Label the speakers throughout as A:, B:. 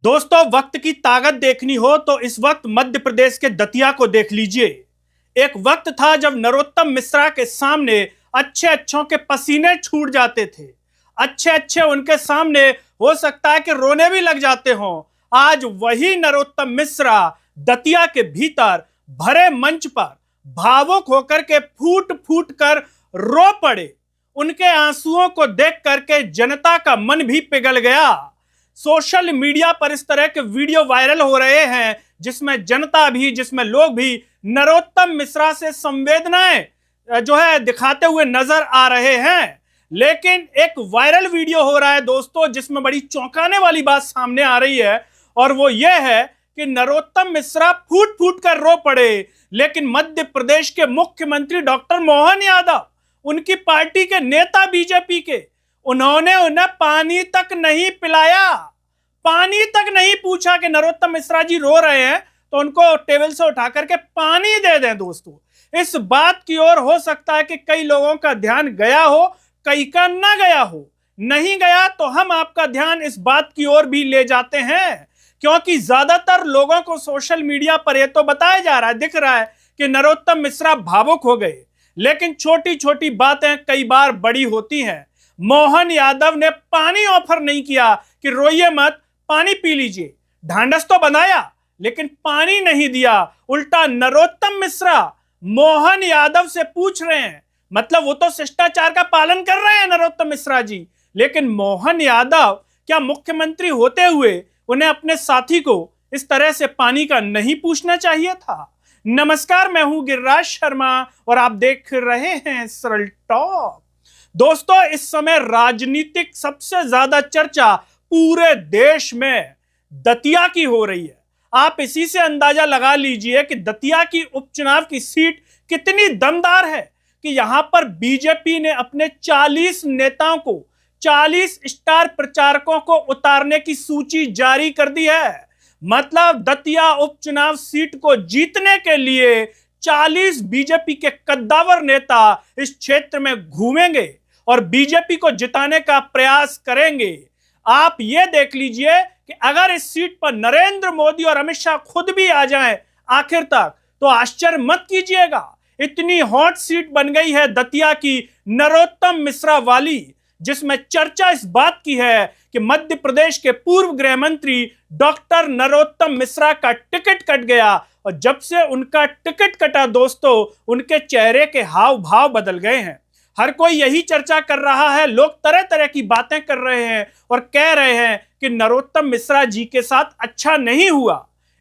A: दोस्तों, वक्त की ताकत देखनी हो तो इस वक्त मध्य प्रदेश के दतिया को देख लीजिए। एक वक्त था जब नरोत्तम मिश्रा के सामने अच्छे अच्छों के पसीने छूट जाते थे। अच्छे अच्छे उनके सामने हो सकता है कि रोने भी लग जाते हों। आज वही नरोत्तम मिश्रा दतिया के भीतर भरे मंच पर भावुक होकर के फूट फूट कर रो पड़े। उनके आंसुओं को देख करके जनता का मन भी पिघल गया। सोशल मीडिया पर इस तरह के वीडियो वायरल हो रहे हैं जिसमें जनता भी, जिसमें लोग भी नरोत्तम मिश्रा से संवेदनाएं जो है दिखाते हुए नजर आ रहे हैं। लेकिन एक वायरल वीडियो हो रहा है दोस्तों जिसमें बड़ी चौंकाने वाली बात सामने आ रही है, और वो ये है कि नरोत्तम मिश्रा फूट फूट कर रो पड़े, लेकिन मध्य प्रदेश के मुख्यमंत्री डॉक्टर मोहन यादव, उनकी पार्टी के नेता बीजेपी के, उन्होंने उन्हें पानी तक नहीं पिलाया, पानी तक नहीं पूछा कि नरोत्तम मिश्रा जी रो रहे हैं तो उनको टेबल से उठा करके पानी दे दें। दोस्तों, इस बात की ओर हो सकता है कि कई लोगों का ध्यान गया हो, कई का ना गया हो। नहीं गया तो हम आपका ध्यान इस बात की ओर भी ले जाते हैं, क्योंकि ज्यादातर लोगों को सोशल मीडिया पर यह तो बताया जा रहा है, दिख रहा है कि नरोत्तम मिश्रा भावुक हो गए, लेकिन छोटी छोटी बातें कई बार बड़ी होती हैं। मोहन यादव ने पानी ऑफर नहीं किया कि रोइए मत, पानी पी लीजिए। ढांढस तो बनाया लेकिन पानी नहीं दिया। उल्टा नरोत्तम मिश्रा मोहन यादव से पूछ रहे हैं, मतलब वो तो शिष्टाचार का पालन कर रहे हैं नरोत्तम मिश्रा जी, लेकिन मोहन यादव क्या मुख्यमंत्री होते हुए उन्हें अपने साथी को इस तरह से पानी का नहीं पूछना चाहिए था? नमस्कार, मैं हूं गिरिराज शर्मा और आप देख रहे हैं सरल टॉक। दोस्तों, इस समय राजनीतिक सबसे ज्यादा चर्चा पूरे देश में दतिया की हो रही है। आप इसी से अंदाजा लगा लीजिए कि दतिया की उपचुनाव की सीट कितनी दमदार है कि यहां पर बीजेपी ने अपने 40 नेताओं को, 40 स्टार प्रचारकों को उतारने की सूची जारी कर दी है। मतलब दतिया उपचुनाव सीट को जीतने के लिए 40 बीजेपी के कद्दावर नेता इस क्षेत्र में घूमेंगे और बीजेपी को जिताने का प्रयास करेंगे। आप ये देख लीजिए कि अगर इस सीट पर नरेंद्र मोदी और अमित शाह खुद भी आ जाएं आखिर तक, तो आश्चर्य मत कीजिएगा। इतनी हॉट सीट बन गई है दतिया की नरोत्तम मिश्रा वाली, जिसमें चर्चा इस बात की है कि मध्य प्रदेश के पूर्व गृह मंत्री डॉक्टर नरोत्तम मिश्रा का टिकट कट गया, और जब से उनका टिकट कटा दोस्तों, उनके चेहरे के हाव भाव बदल गए हैं। हर कोई यही चर्चा कर रहा है, लोग तरह तरह की बातें कर रहे हैं और कह रहे हैं कि नरोत्तम मिश्रा जी के साथ अच्छा नहीं हुआ,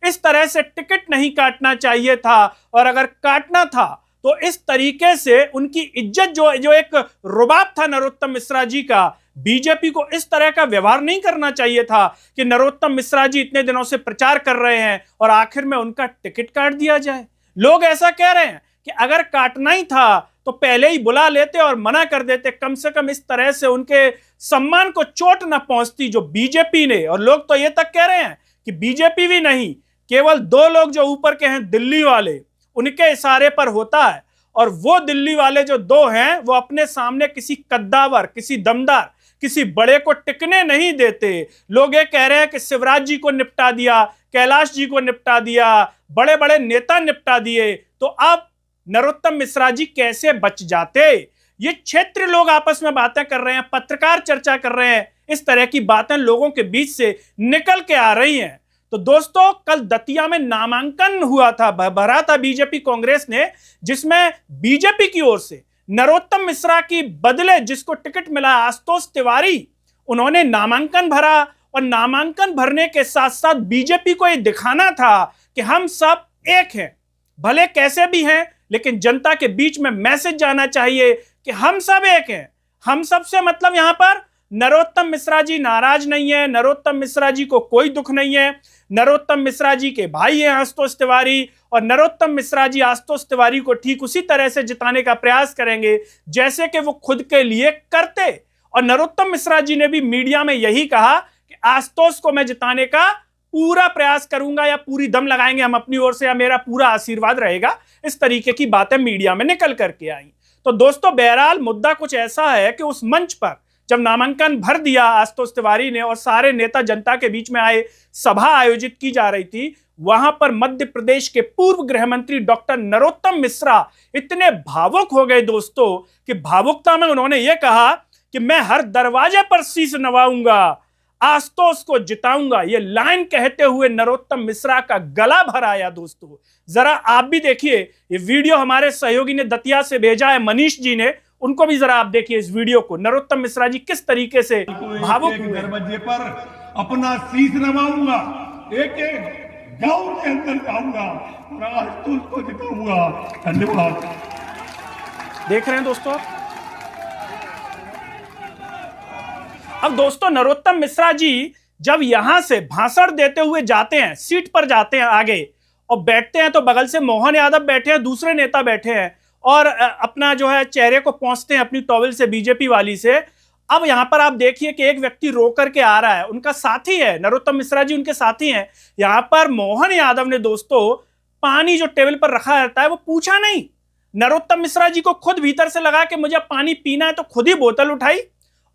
A: इस तरह से टिकट नहीं काटना चाहिए था, और अगर काटना था तो इस तरीके से उनकी इज्जत जो एक रुबाब था नरोत्तम मिश्रा जी का, बीजेपी को इस तरह का व्यवहार नहीं करना चाहिए था कि नरोत्तम मिश्रा जी इतने दिनों से प्रचार कर रहे हैं और आखिर में उनका टिकट काट दिया जाए। लोग ऐसा कह रहे हैं कि अगर काटना ही था तो पहले ही बुला लेते और मना कर देते, कम से कम इस तरह से उनके सम्मान को चोट न पहुंचती जो बीजेपी ने। और लोग तो ये तक कह रहे हैं कि बीजेपी भी नहीं, केवल 2 लोग जो ऊपर के हैं दिल्ली वाले, उनके इशारे पर होता है, और वो दिल्ली वाले जो 2 हैं वो अपने सामने किसी कद्दावर, किसी दमदार, किसी बड़े को टिकने नहीं देते। लोग ये कह रहे हैं कि शिवराज जी को निपटा दिया, कैलाश जी को निपटा दिया, बड़े बड़े नेता निपटा दिए, तो अब नरोत्तम मिश्रा जी कैसे बच जाते? ये क्षेत्र लोग आपस में बातें कर रहे हैं, पत्रकार चर्चा कर रहे हैं, इस तरह की बातें लोगों के बीच से निकल के आ रही हैं। तो दोस्तों, कल दतिया में नामांकन हुआ था, भरा था बीजेपी कांग्रेस ने, जिसमें बीजेपी की ओर से नरोत्तम मिश्रा की बदले जिसको टिकट मिला आशुतोष तिवारी, उन्होंने नामांकन भरा, और नामांकन भरने के साथ साथ बीजेपी को यह दिखाना था कि हम सब एक हैं, भले कैसे भी हैं, लेकिन जनता के बीच में मैसेज जाना चाहिए कि हम सब एक हैं। हम सब से मतलब यहां पर नरोत्तम मिश्रा जी नाराज नहीं है, नरोत्तम मिश्रा जी को कोई दुख नहीं है, नरोत्तम मिश्रा जी के भाई हैं आशुतोष तिवारी, और नरोत्तम मिश्रा जी आशुतोष तिवारी को ठीक उसी तरह से जिताने का प्रयास करेंगे जैसे कि वो खुद के लिए करते। और नरोत्तम मिश्रा जी ने भी मीडिया में यही कहा कि आशुतोष को मैं जिताने का पूरा प्रयास करूंगा, या पूरी दम लगाएंगे हम अपनी ओर से, या मेरा पूरा आशीर्वाद रहेगा। इस तरीके की बातें मीडिया में निकल करके आई। तो दोस्तों, बहरहाल मुद्दा कुछ ऐसा है कि उस मंच पर जब नामांकन भर दिया आशुतोष तिवारी ने और सारे नेता जनता के बीच में आए, सभा आयोजित की जा रही थी, वहां पर मध्य प्रदेश के पूर्व गृह मंत्री डॉक्टर नरोत्तम मिश्रा इतने भावुक हो गए दोस्तों कि भावुकता में उन्होंने यह कहा कि मैं हर दरवाजे पर शीश नवाऊंगा, आशुतोष को जिताऊंगा। ये लाइन कहते हुए नरोत्तम मिश्रा का गला भर आया दोस्तों। जरा आप भी देखिए, ये वीडियो हमारे सहयोगी ने दतिया से भेजा है, मनीष जी ने, उनको भी जरा आप देखिए इस वीडियो को। नरोत्तम मिश्रा जी किस तरीके से भावुक हुए।
B: दरवाजे पर अपना शीश नवाऊंगा, एक एक गांव के अंदर जाऊंगा और आशुतोष को जिताऊंगा। धन्यवाद।
A: देख रहे हैं दोस्तों। अब दोस्तों नरोत्तम मिश्रा जी जब यहां से भाषण देते हुए जाते हैं, सीट पर जाते हैं आगे और बैठते हैं, तो बगल से मोहन यादव बैठे हैं, दूसरे नेता बैठे हैं और अपना जो है चेहरे को पोंछते हैं अपनी टॉवेल से, बीजेपी वाली से। अब यहां पर आप देखिए कि एक व्यक्ति रो करके आ रहा है, उनका साथी है, नरोत्तम मिश्रा जी उनके साथी हैं। यहां पर मोहन यादव ने दोस्तों पानी जो टेबल पर रखा रहता है वो पूछा नहीं, नरोत्तम मिश्रा जी को खुद भीतर से लगा कि मुझे पानी पीना है, तो खुद ही बोतल उठाई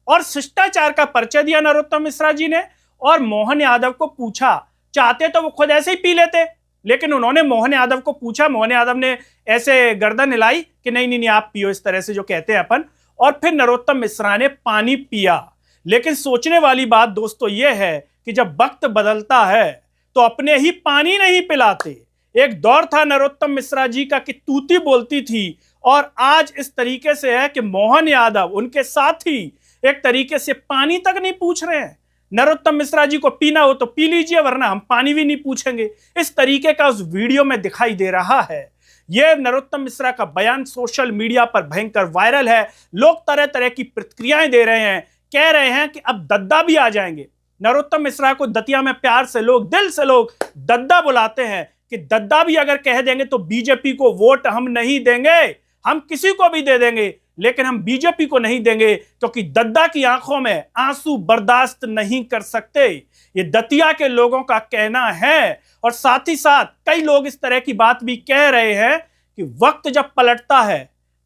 A: और शिष्टाचार का परिचय दिया नरोत्तम मिश्रा जी ने और मोहन यादव को पूछा। चाहते तो वो खुद ऐसे ही पी लेते, लेकिन उन्होंने मोहन यादव को पूछा, मोहन यादव ने ऐसे गर्दन हिलाई कि नहीं नहीं नहीं आप पियो, इस तरह से जो कहते हैं अपन, और फिर नरोत्तम मिश्रा ने पानी पिया। लेकिन सोचने वाली बात दोस्तों यह है कि जब वक्त बदलता है तो अपने ही पानी नहीं पिलाते। एक दौर था नरोत्तम मिश्रा जी का कि तूती बोलती थी, और आज इस तरीके से है कि मोहन यादव उनके साथी एक तरीके से पानी तक नहीं पूछ रहे हैं। नरोत्तम मिश्रा जी को पीना हो तो पी लीजिए, वरना हम पानी भी नहीं पूछेंगे। इस तरीके का उस वीडियो में दिखाई दे रहा है। यह नरोत्तम मिश्रा का बयान सोशल मीडिया पर भयंकर वायरल है। लोग तरह तरह की प्रतिक्रियाएं दे रहे हैं, कह रहे हैं कि अब दद्दा भी आ जाएंगे। नरोत्तम मिश्रा को दतिया में प्यार से लोग, दिल से लोग दद्दा बुलाते हैं कि दद्दा भी अगर कह देंगे तो बीजेपी को वोट हम नहीं देंगे, हम किसी को भी दे देंगे, लेकिन हम बीजेपी को नहीं देंगे, क्योंकि दद्दा की आंखों में आंसू बर्दाश्त नहीं कर सकते। ये दतिया के लोगों का कहना है। और साथ ही साथ कई लोग इस तरह की बात भी कह रहे हैं कि वक्त जब पलटता है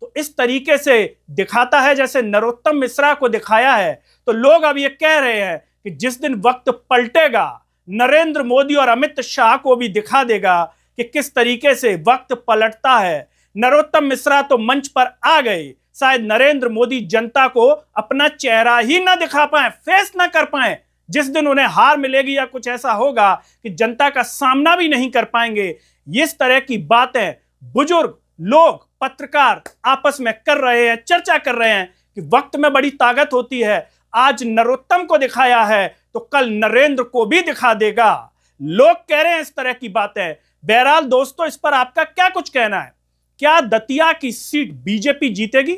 A: तो इस तरीके से दिखाता है जैसे नरोत्तम मिश्रा को दिखाया है। तो लोग अब ये कह रहे हैं कि जिस दिन वक्त पलटेगा, नरेंद्र मोदी और अमित शाह को भी दिखा देगा कि किस तरीके से वक्त पलटता है। नरोत्तम मिश्रा तो मंच पर आ गए, शायद नरेंद्र मोदी जनता को अपना चेहरा ही ना दिखा पाए, फेस ना कर पाए। जिस दिन उन्हें हार मिलेगी या कुछ ऐसा होगा कि जनता का सामना भी नहीं कर पाएंगे। इस तरह की बातें बुजुर्ग लोग, पत्रकार आपस में कर रहे हैं, चर्चा कर रहे हैं कि वक्त में बड़ी ताकत होती है। आज नरोत्तम को दिखाया है तो कल नरेंद्र को भी दिखा देगा। लोग कह रहे हैं इस तरह की बातें। बहरहाल दोस्तों, इस पर आपका क्या कुछ कहना है? क्या दतिया की सीट बीजेपी जीतेगी?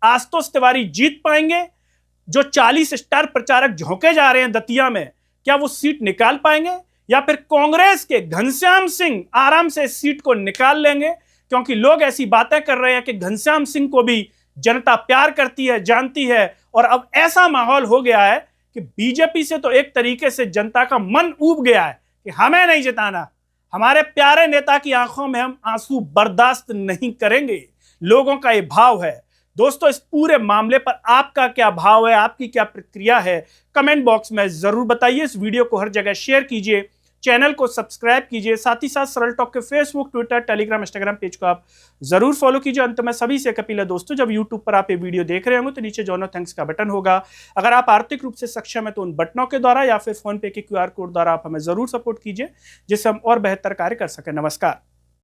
A: आशुतोष तिवारी जीत पाएंगे? जो 40 स्टार प्रचारक झोंके जा रहे हैं दतिया में, क्या वो सीट निकाल पाएंगे? या फिर कांग्रेस के घनश्याम सिंह आराम से इस सीट को निकाल लेंगे? क्योंकि लोग ऐसी बातें कर रहे हैं कि घनश्याम सिंह को भी जनता प्यार करती है, जानती है, और अब ऐसा माहौल हो गया है कि बीजेपी से तो एक तरीके से जनता का मन ऊब गया है कि हमें नहीं जिताना, हमारे प्यारे नेता की आंखों में हम आंसू बर्दाश्त नहीं करेंगे। लोगों का ये भाव है। दोस्तों, इस पूरे मामले पर आपका क्या भाव है, आपकी क्या प्रतिक्रिया है, कमेंट बॉक्स में जरूर बताइए। इस वीडियो को हर जगह शेयर कीजिए, चैनल को सब्सक्राइब कीजिए, साथ ही साथ सरल टॉक के Facebook, Twitter, Telegram, Instagram page को आप जरूर फॉलो कीजिए। अंत में सभी से अपील है दोस्तों, जब यूट्यूब पर आप ये वीडियो देख रहे होंगे तो नीचे जॉइन थैंक्स का बटन होगा। अगर आप आर्थिक रूप से सक्षम है तो उन बटनों के द्वारा या फिर फोन पे के QR कोड द्वारा आप हमें जरूर सपोर्ट कीजिए, जिससे हम और बेहतर कार्य कर सकें। नमस्कार।